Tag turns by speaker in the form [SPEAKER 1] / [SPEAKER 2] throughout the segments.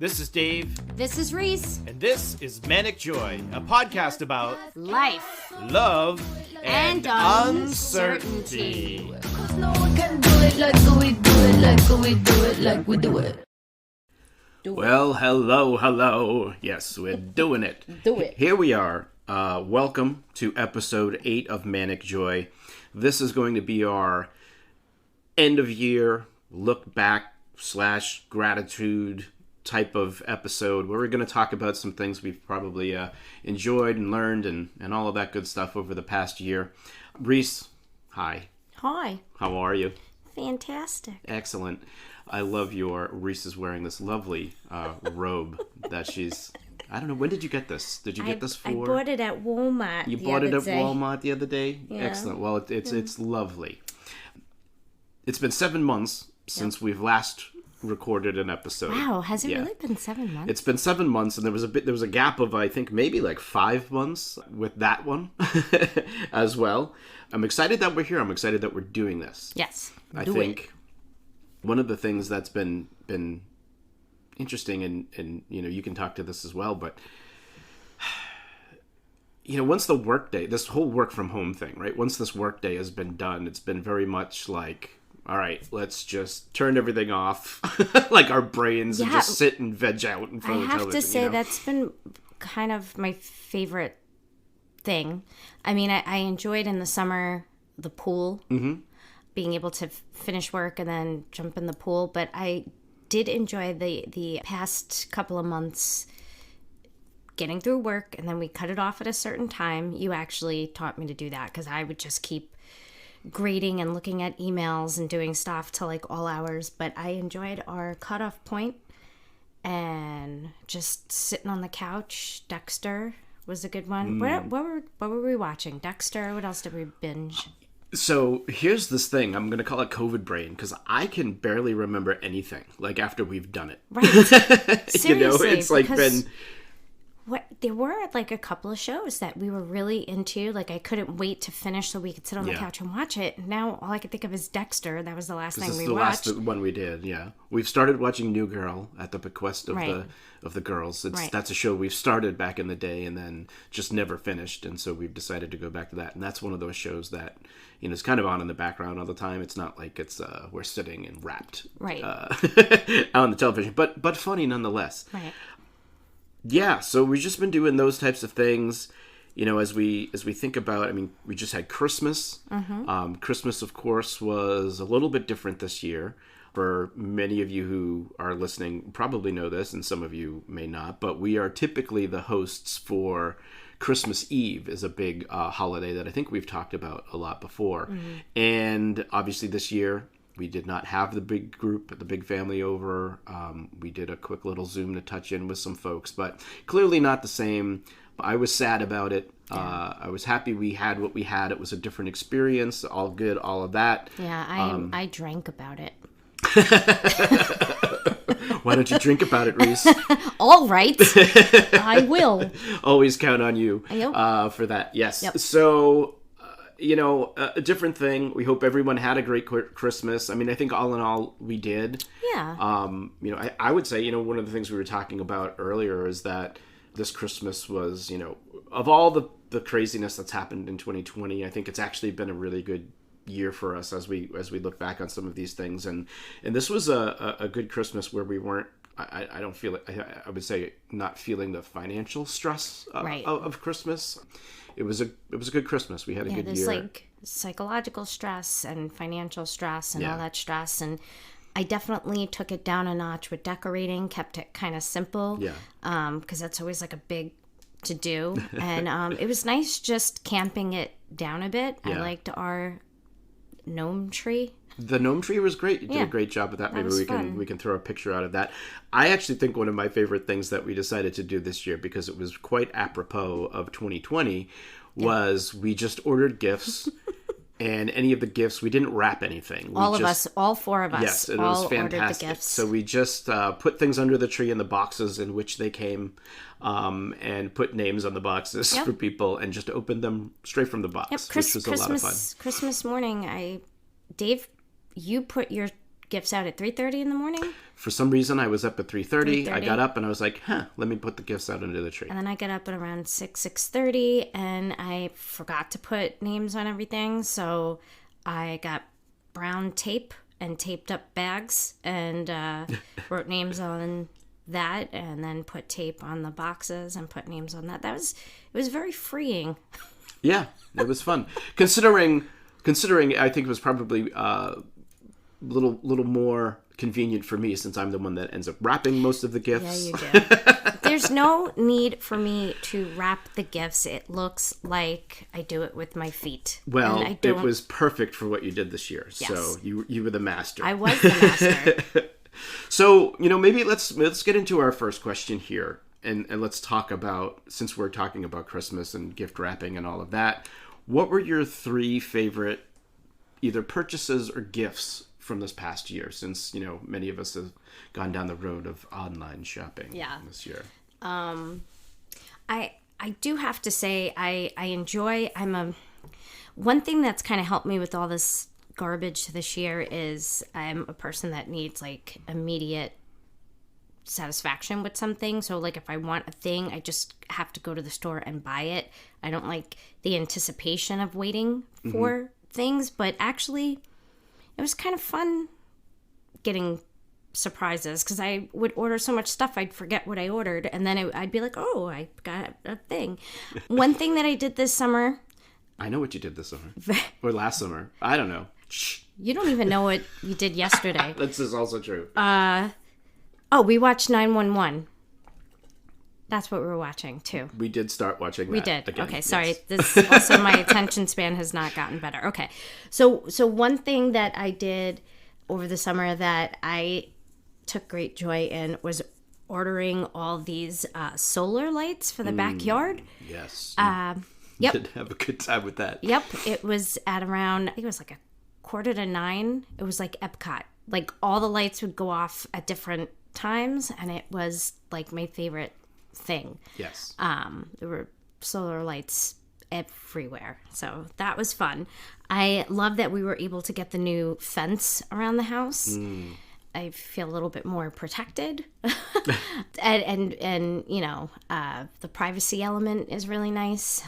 [SPEAKER 1] This is Dave.
[SPEAKER 2] This is Reese.
[SPEAKER 1] And this is Manic Joy, a podcast about
[SPEAKER 2] life,
[SPEAKER 1] love, and
[SPEAKER 2] uncertainty.
[SPEAKER 3] No one can do it like we do it, like we do it, like we do it.
[SPEAKER 1] Well, hello. Yes, we're doing it.
[SPEAKER 2] Do it.
[SPEAKER 1] Here we are. Welcome to episode 8 of Manic Joy. This is going to be our end of year look back / gratitude type of episode where we're going to talk about some things we've probably enjoyed and learned and all of that good stuff over the past year. Reese, hi.
[SPEAKER 2] Hi.
[SPEAKER 1] How are you?
[SPEAKER 2] Fantastic.
[SPEAKER 1] Excellent. I love Reese is wearing this lovely robe that she's... I don't know, when did you get this? Did you get this for...
[SPEAKER 2] I bought it at Walmart.
[SPEAKER 1] You bought it at Walmart the other day?
[SPEAKER 2] Yeah.
[SPEAKER 1] Excellent. Well, it's lovely. It's been 7 months since we've last recorded an episode.
[SPEAKER 2] Wow, has it really been 7 months?
[SPEAKER 1] It's been 7 months, and there was a gap of, I think, maybe like 5 months with that one as well. I'm excited that we're here. I'm excited that we're doing this.
[SPEAKER 2] Yes.
[SPEAKER 1] I think one of the things that's been interesting, and you can talk to this as well, but once the workday, this whole work from home thing, right? Once this workday has been done, it's been very much like, all right, let's just turn everything off, like our brains, and just sit and veg out in front of the television.
[SPEAKER 2] I have to say that's been kind of my favorite thing. I mean, I enjoyed in the summer the pool, being able to finish work and then jump in the pool, but I did enjoy the past couple of months getting through work, and then we cut it off at a certain time. You actually taught me to do that because I would just keep grading and looking at emails and doing stuff till like all hours, but I enjoyed our cutoff point and just sitting on the couch. Dexter was a good one. What were we watching? Dexter? What else did we binge?
[SPEAKER 1] So here's this thing. I'm going to call it COVID brain because I can barely remember anything like after we've done it.
[SPEAKER 2] Right. Seriously,
[SPEAKER 1] it's like been...
[SPEAKER 2] There were like a couple of shows that we were really into. Like I couldn't wait to finish so we could sit on the couch and watch it. Now all I could think of is Dexter. That was the last thing we watched.
[SPEAKER 1] This is the last one we did. Yeah, we've started watching New Girl at the bequest of the girls. That's a show we've started back in the day and then just never finished, and so we've decided to go back to that. And that's one of those shows that is kind of on in the background all the time. It's not like it's we're sitting and wrapped on the television, but funny nonetheless.
[SPEAKER 2] Right.
[SPEAKER 1] Yeah, so we've just been doing those types of things, as we think about. I mean, we just had Christmas. Christmas, of course, was a little bit different this year. For many of you who are listening, probably know this, and some of you may not. But we are typically the hosts for Christmas Eve, is a big holiday that I think we've talked about a lot before. And obviously, this year we did not have the big group, the big family over. We did a quick little Zoom to touch in with some folks, but clearly not the same. I was sad about it. I was happy we had what we had. It was a different experience, all good, all of that.
[SPEAKER 2] Yeah, I drank about it.
[SPEAKER 1] Why don't you drink about it, Reese?
[SPEAKER 2] All right. I will.
[SPEAKER 1] Always count on you for that. Yes.
[SPEAKER 2] Yep.
[SPEAKER 1] So... a different thing. We hope everyone had a great Christmas. I mean, I think all in all, we did.
[SPEAKER 2] Yeah.
[SPEAKER 1] I would say, one of the things we were talking about earlier is that this Christmas was, of all the craziness that's happened in 2020, I think it's actually been a really good year for us as we look back on some of these things. And this was a good Christmas where we weren't, I don't feel it. I would say not feeling the financial stress of Christmas. It was a good Christmas. We had a good year. There's like
[SPEAKER 2] psychological stress and financial stress and all that stress. And I definitely took it down a notch with decorating, kept it kind of simple. Yeah. Because that's always like a big to do. And it was nice just camping it down a bit. Yeah. I liked our gnome tree.
[SPEAKER 1] The gnome tree was great. You did a great job with that. Maybe we can throw a picture out of that. I actually think one of my favorite things that we decided to do this year, because it was quite apropos of 2020, was we just ordered gifts. And any of the gifts, we didn't wrap anything.
[SPEAKER 2] All four of us.
[SPEAKER 1] Yes, it was fantastic.
[SPEAKER 2] Ordered the gifts.
[SPEAKER 1] So we just put things under the tree in the boxes in which they came, and put names on the boxes for people, and just opened them straight from the box, which was a lot of fun.
[SPEAKER 2] Christmas morning, Dave, you put your gifts out at 3:30 in the morning.
[SPEAKER 1] For some reason, I was up at 3:30. I
[SPEAKER 2] 3:30.
[SPEAKER 1] got up and I was like, let me put the gifts out under the tree.
[SPEAKER 2] And then I got up at around 6:30, and I forgot to put names on everything. So I got brown tape and taped up bags and wrote names on that, and then put tape on the boxes and put names on that. It was very freeing.
[SPEAKER 1] Yeah, it was fun. Considering, I think it was probably little more convenient for me since I'm the one that ends up wrapping most of the gifts.
[SPEAKER 2] Yeah, you do. There's no need for me to wrap the gifts. It looks like I do it with my feet.
[SPEAKER 1] Well, it was perfect for what you did this year.
[SPEAKER 2] Yes.
[SPEAKER 1] So you were the master.
[SPEAKER 2] I was the master.
[SPEAKER 1] So, maybe let's get into our first question here. And let's talk about, since we're talking about Christmas and gift wrapping and all of that, what were your 3 favorite either purchases or gifts from this past year, since, many of us have gone down the road of online shopping this year?
[SPEAKER 2] I do have to say I enjoy, one thing that's kind of helped me with all this garbage this year is I'm a person that needs like immediate satisfaction with something. So like if I want a thing, I just have to go to the store and buy it. I don't like the anticipation of waiting for things, but actually it was kind of fun getting surprises because I would order so much stuff I'd forget what I ordered, and then I'd be like, oh, I got a thing. One thing that I did this summer.
[SPEAKER 1] I know what you did this summer. Or last summer. I don't know. Shh.
[SPEAKER 2] You don't even know what you did yesterday.
[SPEAKER 1] This is also true.
[SPEAKER 2] We watched 911. That's what we were watching, too.
[SPEAKER 1] We did start watching that.
[SPEAKER 2] We did.
[SPEAKER 1] Again.
[SPEAKER 2] Okay, sorry.
[SPEAKER 1] Yes.
[SPEAKER 2] This also, my attention span has not gotten better. Okay. So one thing that I did over the summer that I took great joy in was ordering all these solar lights for the backyard.
[SPEAKER 1] Yes.
[SPEAKER 2] Yep.
[SPEAKER 1] Did have a good time with that.
[SPEAKER 2] Yep. It was at around, I think it was like 8:45. It was like Epcot. Like all the lights would go off at different times, and it was like my favorite thing.
[SPEAKER 1] Yes.
[SPEAKER 2] There were solar lights everywhere, so that was fun. I love that we were able to get the new fence around the house. I feel a little bit more protected. and the privacy element is really nice.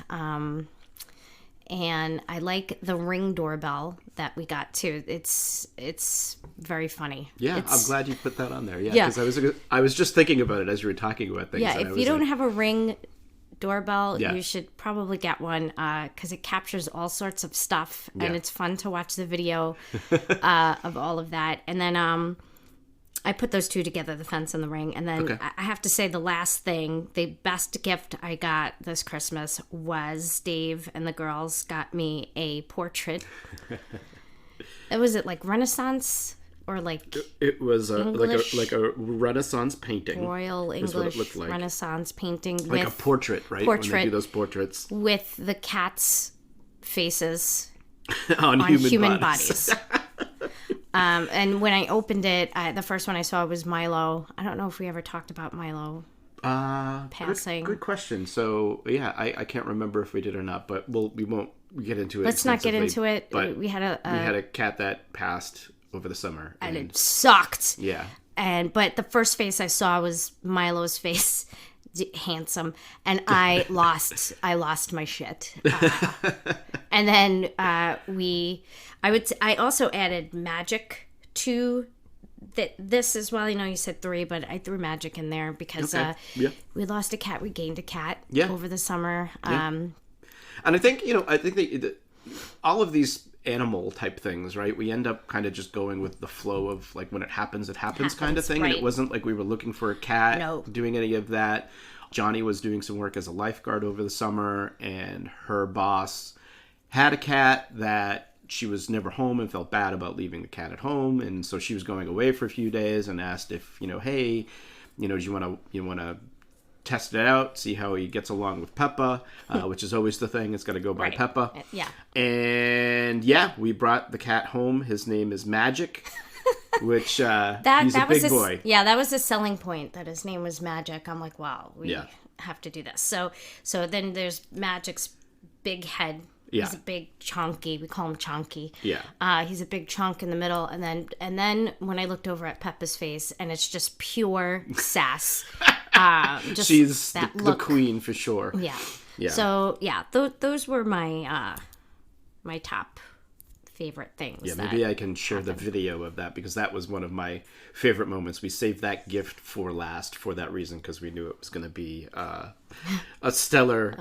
[SPEAKER 2] And I like the Ring doorbell that we got too. It's very funny.
[SPEAKER 1] Yeah, I'm glad you put that on there. Yeah, because I was just thinking about it as you were talking about things.
[SPEAKER 2] Yeah, if you don't have a Ring doorbell, you should probably get one because it captures all sorts of stuff, and it's fun to watch the video of all of that. And then I put those two together, the fence and the Ring. And then I have to say the last thing, the best gift I got this Christmas was Dave and the girls got me a portrait. Was it like Renaissance or like
[SPEAKER 1] it was like a Renaissance painting.
[SPEAKER 2] Royal English like. Renaissance painting.
[SPEAKER 1] Like a portrait, right? When they do those portraits.
[SPEAKER 2] With the cats' faces
[SPEAKER 1] on human bodies.
[SPEAKER 2] And when I opened it, the first one I saw was Milo. I don't know if we ever talked about Milo passing.
[SPEAKER 1] Good question. So, yeah, I can't remember if we did or not, but we won't get into it.
[SPEAKER 2] Let's not get into it.
[SPEAKER 1] But
[SPEAKER 2] we had
[SPEAKER 1] a cat that passed over the summer.
[SPEAKER 2] And it sucked.
[SPEAKER 1] Yeah.
[SPEAKER 2] But the first face I saw was Milo's face. Handsome, and I lost my shit. And then I also added magic to this as well. You said 3, but I threw magic in there because we lost a cat, we gained a cat over the summer.
[SPEAKER 1] And I think all of these animal type things, right? We end up kind of just going with the flow of like when it happens kind of thing. Right. And it wasn't like we were looking for a cat doing any of that. Johnny was doing some work as a lifeguard over the summer, and her boss had a cat that she was never home and felt bad about leaving the cat at home. And so she was going away for a few days and asked if, hey, do you want to test it out, see how he gets along with Peppa, which is always the thing. It's got to go by Peppa.
[SPEAKER 2] Yeah.
[SPEAKER 1] And we brought the cat home. His name is Magic, which he's a big boy.
[SPEAKER 2] Yeah, that was a selling point that his name was Magic. I'm like, wow, we have to do this. So then there's Magic's big head
[SPEAKER 1] Yeah.
[SPEAKER 2] He's a big chonky. We call him Chonky.
[SPEAKER 1] Yeah.
[SPEAKER 2] He's a big chunk in the middle, and then when I looked over at Peppa's face, and it's just pure sass. Just
[SPEAKER 1] She's
[SPEAKER 2] that
[SPEAKER 1] the
[SPEAKER 2] look.
[SPEAKER 1] queen for sure.
[SPEAKER 2] Yeah.
[SPEAKER 1] Yeah.
[SPEAKER 2] So yeah, those were my my top favorite things.
[SPEAKER 1] Yeah, maybe I can share the video of that because that was one of my favorite moments. We saved that gift for last for that reason because we knew it was going to be a stellar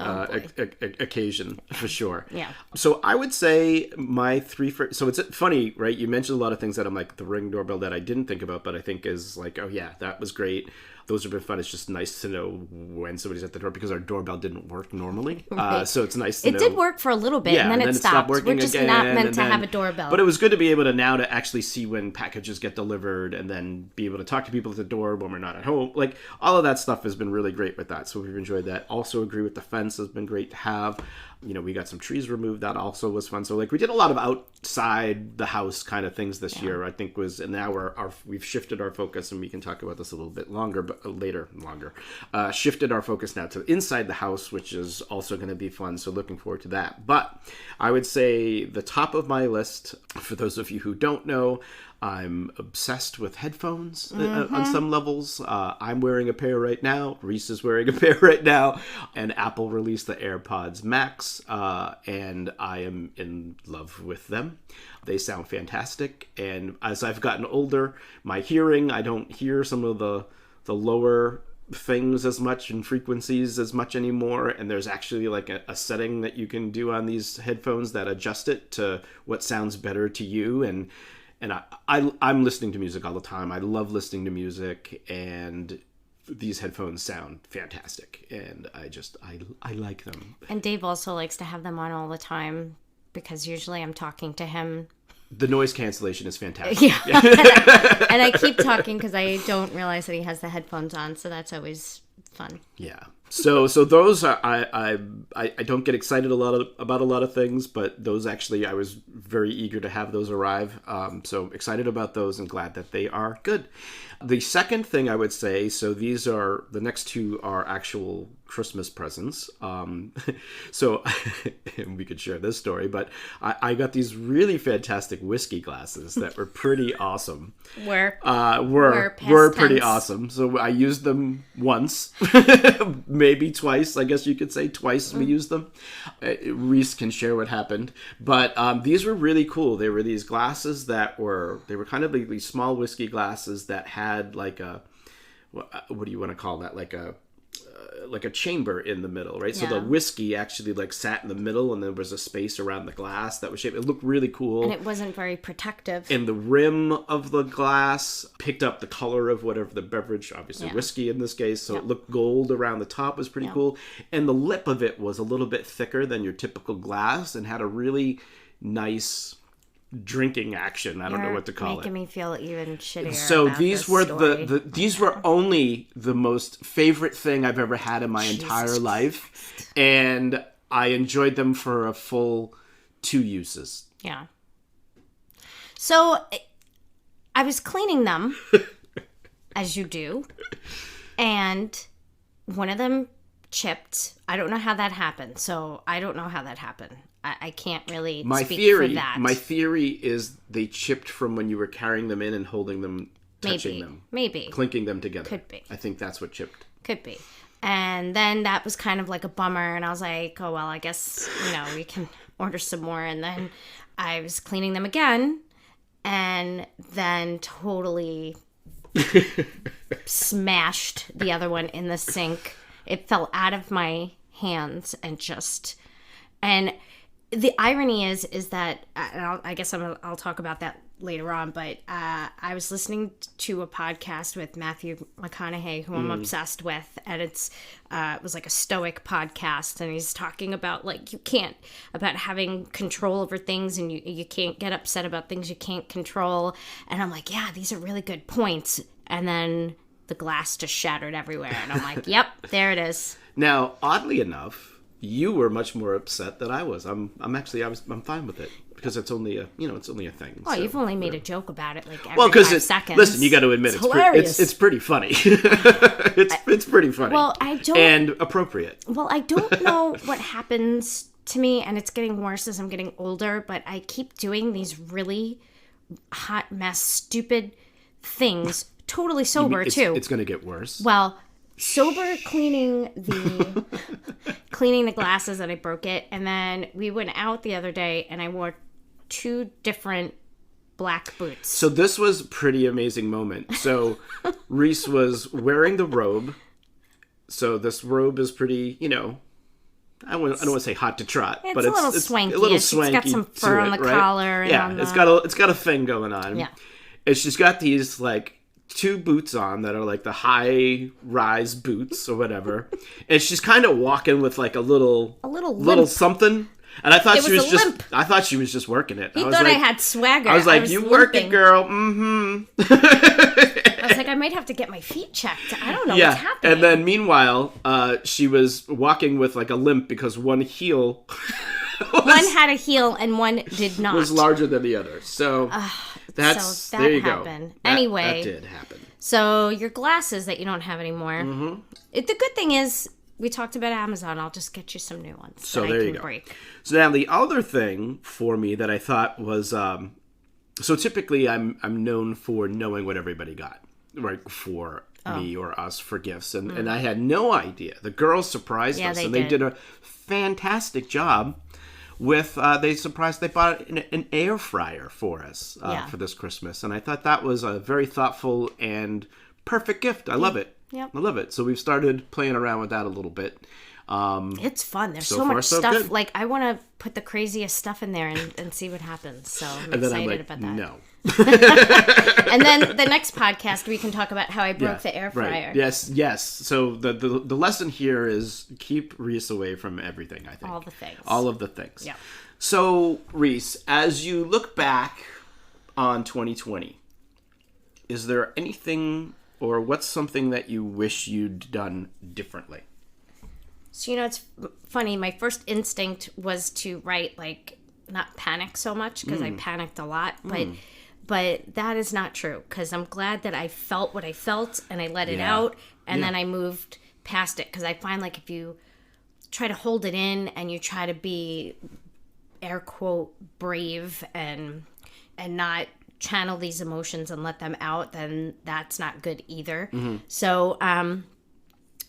[SPEAKER 1] occasion for sure.
[SPEAKER 2] Yeah.
[SPEAKER 1] So I would say my three. So it's funny, right? You mentioned a lot of things that I'm like the Ring doorbell that I didn't think about, but I think is like, oh yeah, that was great. Those have been fun. It's just nice to know when somebody's at the door because our doorbell didn't work normally.
[SPEAKER 2] Right.
[SPEAKER 1] So it's nice to know.
[SPEAKER 2] It did work for a little bit, and then it stopped.
[SPEAKER 1] working
[SPEAKER 2] We're just
[SPEAKER 1] again,
[SPEAKER 2] not meant
[SPEAKER 1] and
[SPEAKER 2] to have a doorbell.
[SPEAKER 1] But it was good to be able to now to actually see when packages get delivered and then be able to talk to people at the door when we're not at home. Like all of that stuff has been really great with that. So we've enjoyed that. Also agree with the fence has been great to have. You know, we got some trees removed. That also was fun. So like we did a lot of outside the house kind of things this year, I think was, and now we've shifted our focus, and we can talk about this a little bit longer, but shifted our focus now to inside the house, which is also going to be fun. So looking forward to that. But I would say the top of my list, for those of you who don't know, I'm obsessed with headphones on some levels. I'm wearing a pair right now. Reese is wearing a pair right now. And Apple released the AirPods Max, and I am in love with them. They sound fantastic. And as I've gotten older, my hearing, I don't hear some of the lower things as much and frequencies as much anymore, and there's actually like a setting that you can do on these headphones that adjust it to what sounds better to you, and I'm listening to music all the time. I love listening to music, and these headphones sound fantastic, and I like them.
[SPEAKER 2] And Dave also likes to have them on all the time because usually I'm talking to him.
[SPEAKER 1] The noise cancellation is fantastic.
[SPEAKER 2] Yeah. And I keep talking because I don't realize that he has the headphones on, so that's always fun.
[SPEAKER 1] Yeah. So those are, I don't get excited about a lot of things, but those actually I was very eager to have those arrive. So excited about those and glad that they are good. The second thing I would say, so the next two are actual Christmas presents. So we could share this story, but I got these really fantastic whiskey glasses that were pretty awesome.
[SPEAKER 2] Were
[SPEAKER 1] Pretty awesome. So I used them once, maybe twice. I guess you could say twice we used them. Reese can share what happened, but these were really cool. They were these glasses they were kind of like these small whiskey glasses that had like a, what do you want to call that? Like a chamber in the middle, right?
[SPEAKER 2] Yeah.
[SPEAKER 1] So the whiskey actually like sat in the middle, and there was a space around the glass that was shaped. It looked really cool.
[SPEAKER 2] And it wasn't very protective.
[SPEAKER 1] And the rim of the glass picked up the color of whatever the beverage, obviously whiskey in this case, so it looked gold around the top, was pretty cool. And the lip of it was a little bit thicker than your typical glass and had a really nice drinking action. I don't know what to call it.
[SPEAKER 2] Making me feel even shittier.
[SPEAKER 1] So
[SPEAKER 2] about
[SPEAKER 1] these
[SPEAKER 2] this
[SPEAKER 1] were
[SPEAKER 2] story.
[SPEAKER 1] these were only the most favorite thing I've ever had in my entire life, and I enjoyed them for a full 2 uses.
[SPEAKER 2] Yeah. So I was cleaning them, as you do, and one of them chipped. I don't know how that happened. So I don't know how that happened. I can't really speak for that.
[SPEAKER 1] My theory is they chipped from when you were carrying them in and holding them, touching them.
[SPEAKER 2] Maybe.
[SPEAKER 1] Clinking them together.
[SPEAKER 2] Could be.
[SPEAKER 1] I think that's what chipped.
[SPEAKER 2] Could be. And then that was kind of like a bummer. And I was like, oh, well, I guess, we can order some more. And then I was cleaning them again. And then totally smashed the other one in the sink. It fell out of my hands and the irony is that I guess I'll talk about that later on, but I was listening to a podcast with Matthew McConaughey, who I'm obsessed with, and it was like a stoic podcast, and he's talking about like about having control over things, and you can't get upset about things you can't control, and I'm like, yeah, these are really good points, and then the glass just shattered everywhere, and I'm like, yep, there it is.
[SPEAKER 1] Now, oddly enough, you were much more upset than I was. I'm fine with it because it's only a thing.
[SPEAKER 2] Well,
[SPEAKER 1] so,
[SPEAKER 2] you've only made a joke about it like every 5 seconds.
[SPEAKER 1] Listen, you got to admit it's pretty funny. it's pretty funny.
[SPEAKER 2] Well, I don't
[SPEAKER 1] and appropriate.
[SPEAKER 2] Well, I don't know what happens to me, and it's getting worse as I'm getting older, but I keep doing these really hot mess, stupid things, totally sober too.
[SPEAKER 1] It's going to get worse.
[SPEAKER 2] Well, sober cleaning the glasses that I broke it, and then we went out the other day and I wore 2 different black boots.
[SPEAKER 1] So this was a pretty amazing moment. So Reese was wearing the robe. So this robe is pretty, I don't want to say hot to trot, but it's
[SPEAKER 2] swanky.
[SPEAKER 1] A little swanky.
[SPEAKER 2] It's got some fur on the collar. And
[SPEAKER 1] yeah, it's got a thing going on.
[SPEAKER 2] Yeah,
[SPEAKER 1] and she's got these like 2 boots on that are like the high rise boots or whatever, and she's kind of walking with like a little something. And I thought I thought she was just working it.
[SPEAKER 2] He thought I had swagger.
[SPEAKER 1] I was like, you work it, girl. Mm-hmm.
[SPEAKER 2] I was like, I might have to get my feet checked. I don't know what's happening.
[SPEAKER 1] And then meanwhile, she was walking with like a limp because one heel
[SPEAKER 2] one had a heel and one did not.
[SPEAKER 1] Was larger than the other. So there you
[SPEAKER 2] happened.
[SPEAKER 1] Go.
[SPEAKER 2] Anyway.
[SPEAKER 1] That did happen.
[SPEAKER 2] So your glasses that you don't have anymore.
[SPEAKER 1] Mm-hmm.
[SPEAKER 2] The good thing is, we talked about Amazon. I'll just get you some new ones.
[SPEAKER 1] So there you go. Break. So now the other thing for me that I thought was, so typically I'm known for knowing what everybody got, right, for me or us for gifts, and I had no idea. The girls surprised us, and they did a fantastic job. With they bought an air fryer for us for this Christmas, and I thought that was a very thoughtful and perfect gift. I love it.
[SPEAKER 2] Yep.
[SPEAKER 1] I love it. So we've started playing around with that a little bit.
[SPEAKER 2] It's fun. There's so much stuff. Good. Like, I want to put the craziest stuff in there and see what happens. So I'm excited about that.
[SPEAKER 1] No.
[SPEAKER 2] And then the next podcast, we can talk about how I broke the air fryer.
[SPEAKER 1] Right. Yes. So the lesson here is keep Reese away from everything, I think. All of the things. Yeah. So, Reese, as you look back on 2020, is there anything... or what's something that you wish you'd done differently?
[SPEAKER 2] So, it's funny. My first instinct was to write, like, not panic so much, because I panicked a lot. But that is not true, because I'm glad that I felt what I felt, and I let it out, and then I moved past it. Because I find, like, if you try to hold it in, and you try to be, air quote, brave, and not... channel these emotions and let them out, then that's not good either. So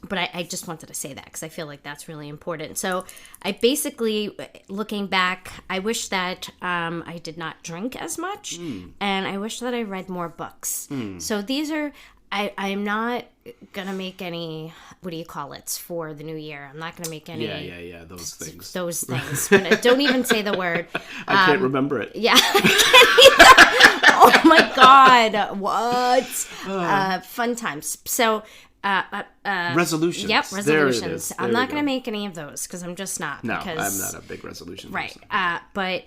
[SPEAKER 2] but I just wanted to say that because I feel like that's really important. So I basically, looking back, I wish that I did not drink as much, and I wish that I read more books. So these are, I'm not gonna make any, what do you call it, for the new year. I'm not gonna make any.
[SPEAKER 1] Yeah. Those things.
[SPEAKER 2] But don't even say the word.
[SPEAKER 1] I can't remember it.
[SPEAKER 2] Yeah. Oh my God! What? Fun times. So.
[SPEAKER 1] Resolutions.
[SPEAKER 2] Yep, resolutions. I'm not going to make any of those because I'm just not.
[SPEAKER 1] No,
[SPEAKER 2] because,
[SPEAKER 1] I'm not a big resolution person.
[SPEAKER 2] But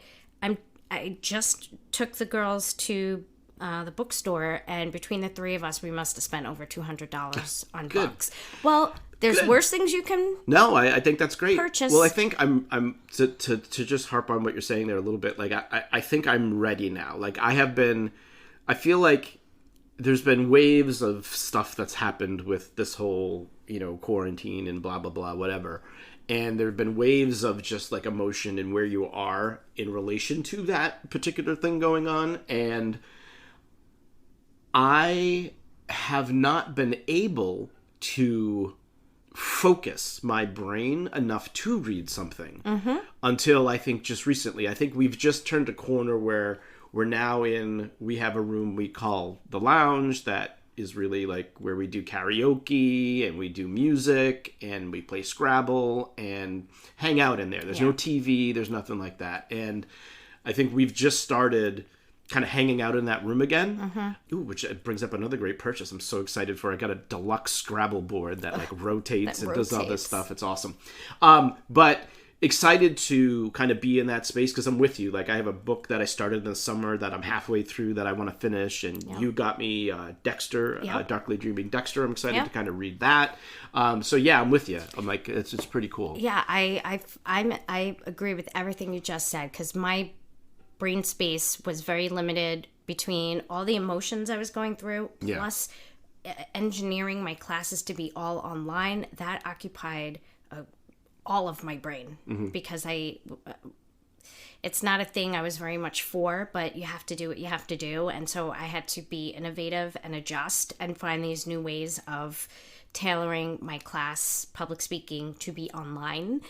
[SPEAKER 2] I just took the girls to the bookstore, and between the 3 of us, we must have spent over $200 on books. Well, there's worse things you can.
[SPEAKER 1] No, I think that's great.
[SPEAKER 2] Purchase.
[SPEAKER 1] Well, I think I'm to just harp on what you're saying there a little bit. Like I think I'm ready now. Like I feel like there's been waves of stuff that's happened with this whole, quarantine and blah, blah, blah, whatever. And there have been waves of just like emotion and where you are in relation to that particular thing going on. And I have not been able to focus my brain enough to read something until I think just recently. I think we've just turned a corner where we have a room we call the lounge that is really like where we do karaoke and we do music and we play Scrabble and hang out in there. There's no TV, there's nothing like that. And I think we've just started kind of hanging out in that room again. Ooh, which brings up another great purchase I'm so excited for. I got a deluxe Scrabble board that like rotates and does all this stuff. It's awesome. But excited to kind of be in that space because I'm with you. Like I have a book that I started in the summer that I'm halfway through that I want to finish, and you got me Dexter, Darkly Dreaming Dexter. I'm excited to kind of read that. So yeah, I'm with you. I'm like, it's pretty cool.
[SPEAKER 2] Yeah, I agree with everything you just said because my brain space was very limited between all the emotions I was going through plus engineering my classes to be all online. That occupied all of my brain because it's not a thing I was very much for, but you have to do what you have to do. And so I had to be innovative and adjust and find these new ways of tailoring my class, public speaking, to be online.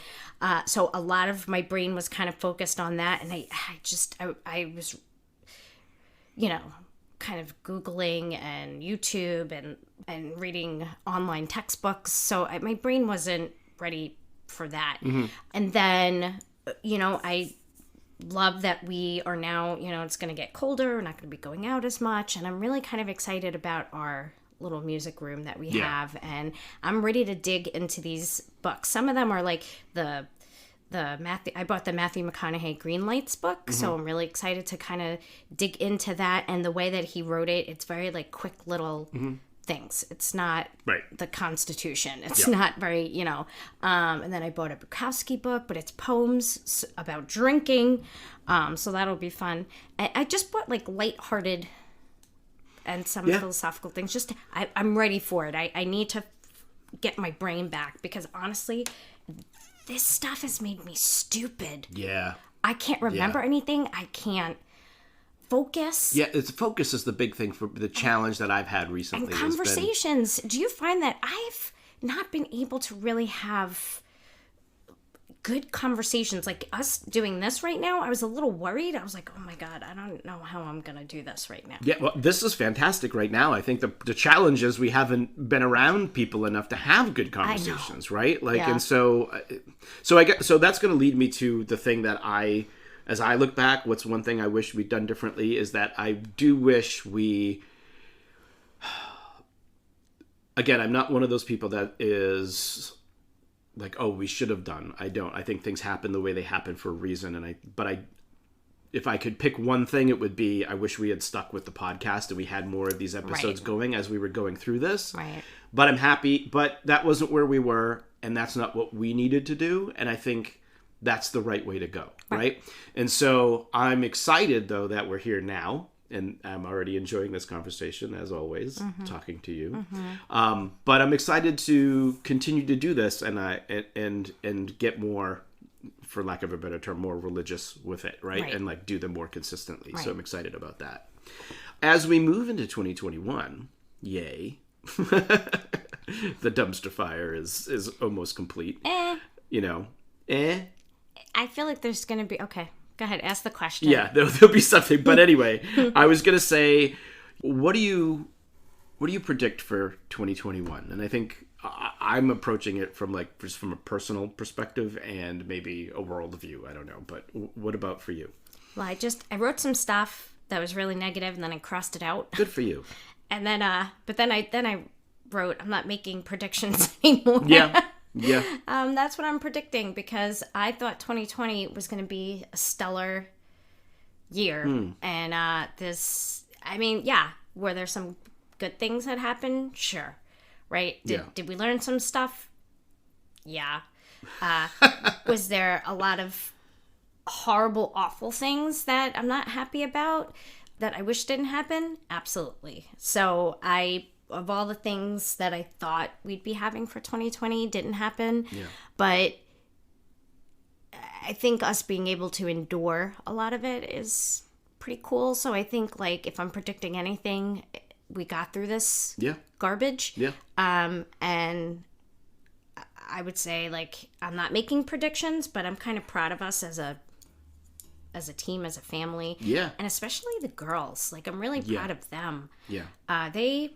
[SPEAKER 2] So a lot of my brain was kind of focused on that. And I was, kind of Googling and YouTube and reading online textbooks. So my brain wasn't ready for that. And then, I love that we are now, it's going to get colder. We're not going to be going out as much. And I'm really kind of excited about our little music room that we have. And I'm ready to dig into these books. Some of them are like I bought the Matthew McConaughey Green Lights book. So I'm really excited to kind of dig into that. And the way that he wrote it, it's very like quick little things. It's not the Constitution. It's not very, and then I bought a Bukowski book, but it's poems about drinking. So that'll be fun. I just bought like lighthearted and some philosophical things. I'm ready for it. I need to get my brain back because honestly, this stuff has made me stupid. Yeah. I can't remember anything. I can't focus.
[SPEAKER 1] Yeah, focus is the big thing for the challenge that I've had recently.
[SPEAKER 2] And conversations. Do you find that I've not been able to really have good conversations? Like us doing this right now, I was a little worried. I was like, oh my God, I don't know how I'm going to do this right now.
[SPEAKER 1] Yeah, well, this is fantastic right now. I think the challenge is we haven't been around people enough to have good conversations, right? And so that's going to lead me to the thing that as I look back, what's one thing I wish we'd done differently is that I do wish again, I'm not one of those people that is like, oh, we should have done. I don't. I think things happen the way they happen for a reason. If I could pick one thing, it would be I wish we had stuck with the podcast and we had more of these episodes going as we were going through this. Right. But I'm happy. But that wasn't where we were, and that's not what we needed to do. And I think that's the right way to go, right? And so I'm excited, though, that we're here now. And I'm already enjoying this conversation, as always, talking to you. But I'm excited to continue to do this and get more, for lack of a better term, more religious with it, right? And like do them more consistently. So I'm excited about that. As we move into 2021, yay. The dumpster fire is almost complete.
[SPEAKER 2] I feel like there's going to be... Okay, go ahead. Ask the question.
[SPEAKER 1] Yeah, there'll be something. But anyway, I was going to say, what do you predict for 2021? And I think I'm approaching it from just from a personal perspective and maybe a worldview. I don't know. But what about for you?
[SPEAKER 2] Well, I wrote some stuff that was really negative and then I crossed it out.
[SPEAKER 1] Good for you.
[SPEAKER 2] And then, but then I wrote, I'm not making predictions anymore.
[SPEAKER 1] Yeah. Yeah.
[SPEAKER 2] That's what I'm predicting because I thought 2020 was going to be a stellar year. And were there some good things that happened? Sure. Right? Did we learn some stuff? Yeah. Was there a lot of horrible, awful things that I'm not happy about that I wish didn't happen? Absolutely. So of all the things that I thought we'd be having for 2020 didn't happen. Yeah. But I think us being able to endure a lot of it is pretty cool. So I think if I'm predicting anything, we got through this garbage. Yeah. And I would say I'm not making predictions, but I'm kind of proud of us as a team, as a family. Yeah. And especially the girls. I'm really proud of them. Yeah. They,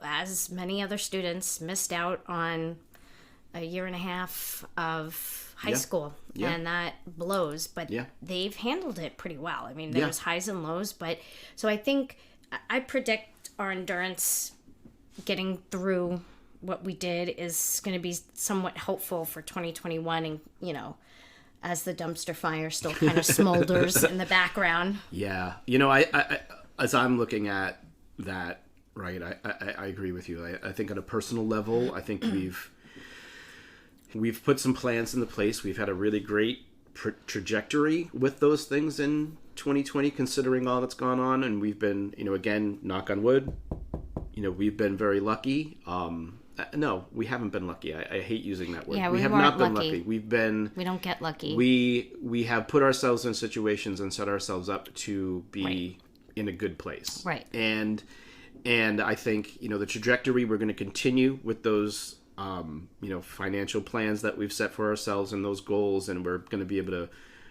[SPEAKER 2] as many other students, missed out on a year and a half of high school. Yeah. And that blows. But they've handled it pretty well. I mean, there was highs and lows. But so I think I predict our endurance getting through what we did is going to be somewhat hopeful for 2021. And, as the dumpster fire still kind of smolders in the background. Yeah.
[SPEAKER 1] I as I'm looking at that, right, I agree with you. I think on a personal level, I think we've put some plans into place. We've had a really great trajectory with those things in 2020, considering all that's gone on. And we've been, again, knock on wood, we've been very lucky. no, we haven't been lucky. I hate using that word.
[SPEAKER 2] Yeah,
[SPEAKER 1] we have
[SPEAKER 2] weren't
[SPEAKER 1] not been
[SPEAKER 2] lucky.
[SPEAKER 1] lucky. We've been.
[SPEAKER 2] We don't get lucky.
[SPEAKER 1] We have put ourselves in situations and set ourselves up to be in a good place.
[SPEAKER 2] Right.
[SPEAKER 1] And I think, the trajectory, we're going to continue with those, financial plans that we've set for ourselves and those goals. And we're going to be able to,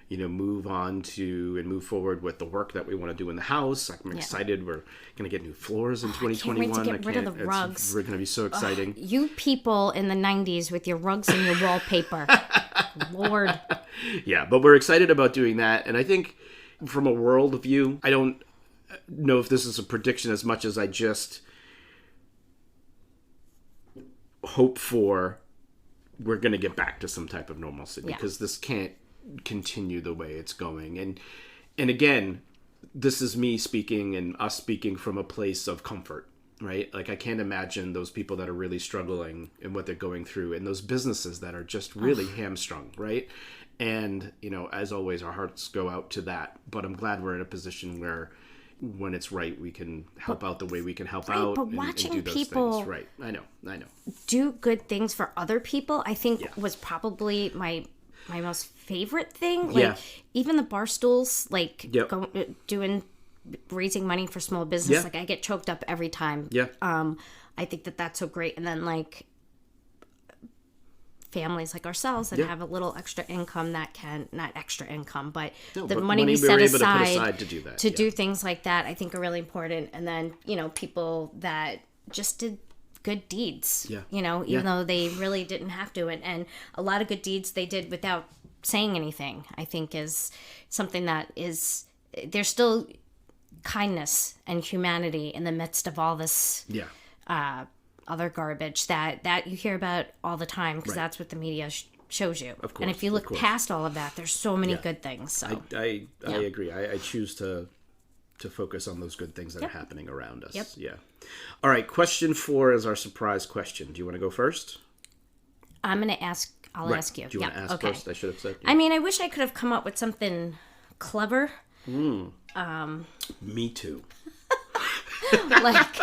[SPEAKER 1] move on to and move forward with the work that we want to do in the house. I'm excited. We're going to get new floors in 2021.
[SPEAKER 2] I can't wait to get rid of the rugs.
[SPEAKER 1] We're going to be so exciting.
[SPEAKER 2] You people in the 90s with your rugs and your wallpaper. Lord.
[SPEAKER 1] Yeah, but we're excited about doing that. And I think from a world view, I don't know if this is a prediction as much as I just hope for we're going to get back to some type of normalcy because this can't continue the way it's going. And again, this is me speaking and us speaking from a place of comfort, right? Like, I can't imagine those people that are really struggling and what they're going through, and those businesses that are just really hamstrung, right? And, as always, our hearts go out to that. But I'm glad we're in a position where when it's right, we can help out the way we can help out.
[SPEAKER 2] But
[SPEAKER 1] and
[SPEAKER 2] watching
[SPEAKER 1] do those
[SPEAKER 2] people
[SPEAKER 1] things. Right. I know.
[SPEAKER 2] do good things for other people, I think was probably my most favorite thing. Like, even the bar stools, like raising money for small business. Like, I get choked up every time.
[SPEAKER 1] Yeah.
[SPEAKER 2] I think that's so great. And then, like, families like ourselves that have a little extra income that can, not extra income, but the money we set aside
[SPEAKER 1] to do that.
[SPEAKER 2] Do things like that, I think are really important. And then, people that just did good deeds, even though they really didn't have to. And a lot of good deeds they did without saying anything, I think is something that is, there's still kindness and humanity in the midst of all this other garbage that you hear about all the time, because that's what the media shows you. Of course, and if you look past all of that, there's so many good things. So
[SPEAKER 1] I agree. I choose to focus on those good things that are happening around us.
[SPEAKER 2] Yep.
[SPEAKER 1] Yeah. All right. Question 4 is our surprise question. Do you want to go first?
[SPEAKER 2] I'm going to ask. I'll ask you.
[SPEAKER 1] Do you want to ask first? I should have said.
[SPEAKER 2] I mean, I wish I could have come up with something clever.
[SPEAKER 1] Me too.
[SPEAKER 2] Like,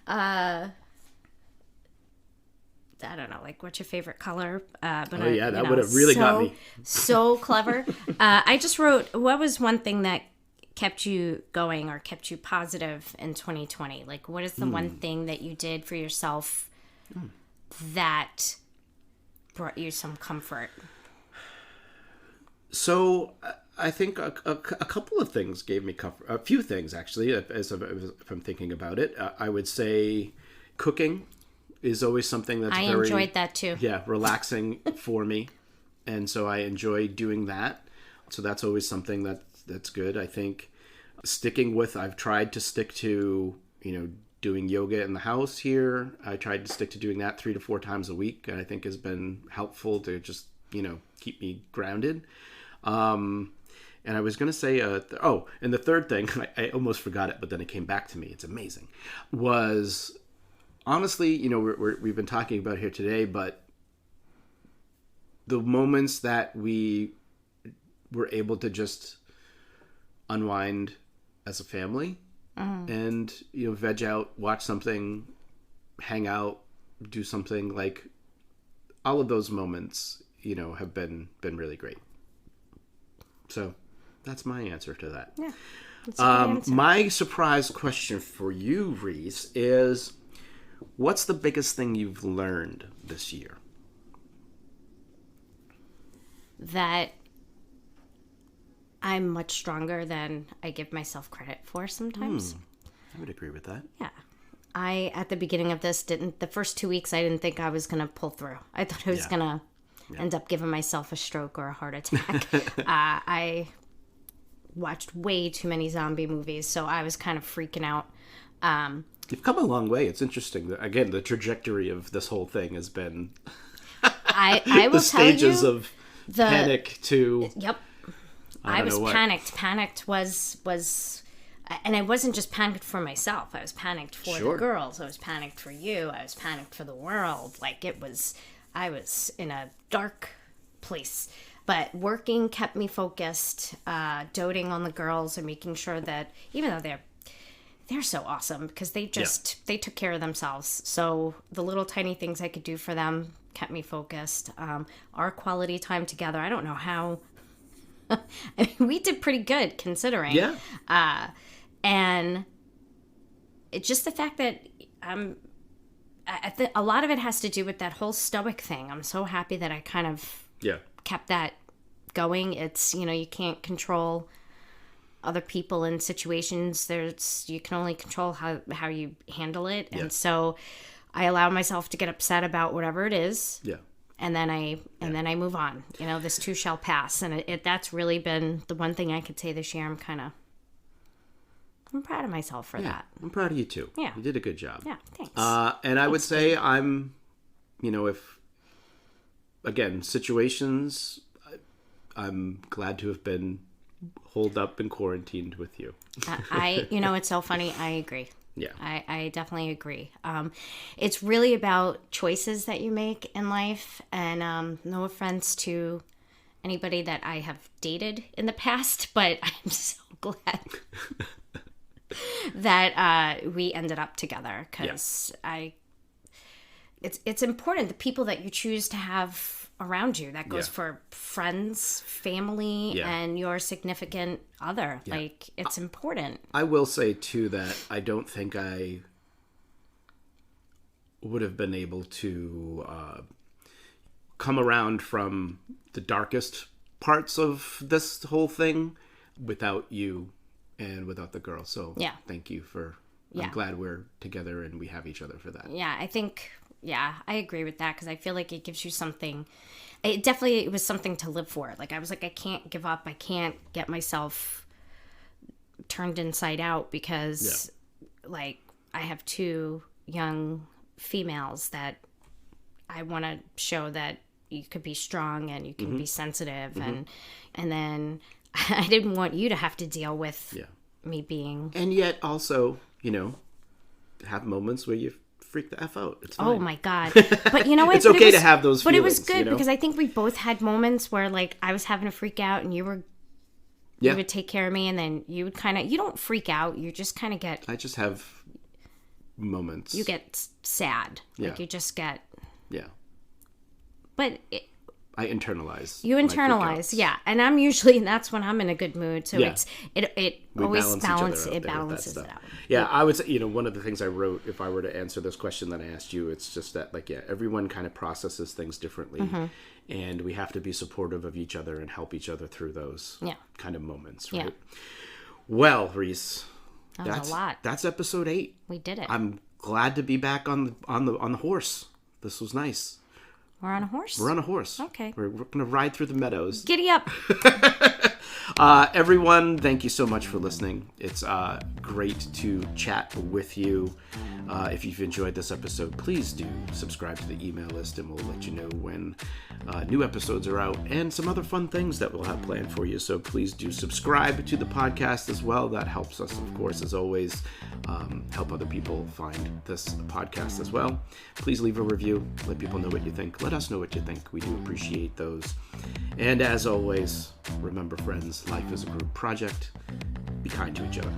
[SPEAKER 2] I don't know, like, what's your favorite color? But
[SPEAKER 1] that would have really got me.
[SPEAKER 2] So clever. I just wrote, what was one thing that kept you going or kept you positive in 2020? Like, what is the one thing that you did for yourself that brought you some comfort?
[SPEAKER 1] So I think a couple of things gave me comfort. A few things, actually, if I'm thinking about it. I would say cooking is always something that's very... I
[SPEAKER 2] enjoyed that, too.
[SPEAKER 1] Yeah, relaxing for me. And so I enjoy doing that. So that's always something that's good. I think I've tried to stick to, doing yoga in the house here. I tried to stick to doing that 3 to 4 times a week. And I think has been helpful to just, keep me grounded. And I was going to say, and the third thing, I almost forgot it, but then it came back to me. It's amazing. Was honestly, we've been talking about here today, but the moments that we were able to just unwind as a family and, veg out, watch something, hang out, do something, like all of those moments, have been really great. So that's my answer to that.
[SPEAKER 2] Yeah. That's a good answer.
[SPEAKER 1] My surprise question for you, Reese, is what's the biggest thing you've learned this year?
[SPEAKER 2] That I'm much stronger than I give myself credit for sometimes.
[SPEAKER 1] I would agree with that.
[SPEAKER 2] Yeah. At the beginning of this, the first 2 weeks, I didn't think I was going to pull through. I thought I was going to end up giving myself a stroke or a heart attack. I watched way too many zombie movies, so I was kind of freaking out.
[SPEAKER 1] You've come a long way. It's interesting. Again, the trajectory of this whole thing has been
[SPEAKER 2] I will
[SPEAKER 1] the stages
[SPEAKER 2] tell you,
[SPEAKER 1] of panic to...
[SPEAKER 2] Yep. I was panicked. Panicked was... And I wasn't just panicked for myself. I was panicked for the girls. I was panicked for you. I was panicked for the world. Like, I was in a dark place. But working kept me focused, doting on the girls and making sure that, even though they're so awesome because they took care of themselves. So the little tiny things I could do for them kept me focused. Our quality time together, I don't know how. I mean, we did pretty good considering.
[SPEAKER 1] Yeah.
[SPEAKER 2] And it's just the fact that a lot of it has to do with that whole stoic thing. I'm so happy that I kind of kept that going. It's, you can't control other people in situations. You can only control how you handle it. Yeah. And so I allow myself to get upset about whatever it is. Yeah. And then I move on. This too shall pass. And that's really been the one thing I could say this year. I'm proud of myself for that.
[SPEAKER 1] I'm proud of you too.
[SPEAKER 2] Yeah.
[SPEAKER 1] You did a good job.
[SPEAKER 2] Yeah, thanks.
[SPEAKER 1] And I would say I'm, if, again, situations, I'm glad to have been holed up and quarantined with you.
[SPEAKER 2] It's so funny. I agree.
[SPEAKER 1] Yeah.
[SPEAKER 2] I definitely agree. It's really about choices that you make in life. And no offense to anybody that I have dated in the past, but I'm so glad that we ended up together because it's important, the people that you choose to have around you. That goes for friends, family, and your significant other. Yeah. Like, it's important.
[SPEAKER 1] I will say, too, that I don't think I would have been able to come around from the darkest parts of this whole thing without you and without the girl. So thank you for... I'm glad we're together and we have each other for that.
[SPEAKER 2] Yeah, I think... Yeah, I agree with that because I feel like it gives you something. It was something to live for. Like, I was like, I can't give up. I can't get myself turned inside out because, like, I have two young females that I want to show that you could be strong and you can be sensitive. And then I didn't want you to have to deal with me being.
[SPEAKER 1] And yet also, have moments where you freak the F out. It's fine.
[SPEAKER 2] Oh my God. But you know what?
[SPEAKER 1] It's okay to have those feelings.
[SPEAKER 2] But it was good because I think we both had moments where, like, I was having a freak out and you would take care of me, and then you would you don't freak out. You just kind of get...
[SPEAKER 1] I just have moments.
[SPEAKER 2] You get sad. Like, you just get...
[SPEAKER 1] Yeah.
[SPEAKER 2] But...
[SPEAKER 1] I internalize.
[SPEAKER 2] You internalize, and I'm usually, and that's when I'm in a good mood. So it always balances it out.
[SPEAKER 1] Yeah, I would say, one of the things I wrote, if I were to answer this question that I asked you, it's just that, like, everyone kind of processes things differently, and we have to be supportive of each other and help each other through those kind of moments, right? Yeah. Well, Reese,
[SPEAKER 2] that's a lot.
[SPEAKER 1] That's episode 8.
[SPEAKER 2] We did it.
[SPEAKER 1] I'm glad to be back on the horse. This was nice.
[SPEAKER 2] We're on a horse?
[SPEAKER 1] We're on a horse.
[SPEAKER 2] Okay.
[SPEAKER 1] We're going to ride through the meadows.
[SPEAKER 2] Giddy up.
[SPEAKER 1] Everyone, thank you so much for listening. It's great to chat with you. If you've enjoyed this episode, please do subscribe to the email list, and we'll let you know when new episodes are out and some other fun things that we'll have planned for you. So please do subscribe to the podcast as well. That helps us, of course, as always, help other people find this podcast as well. Please leave a review. Let people know what you think. Let us know what you think. We do appreciate those. And as always, remember, friends, life is a group project. Be kind to each other.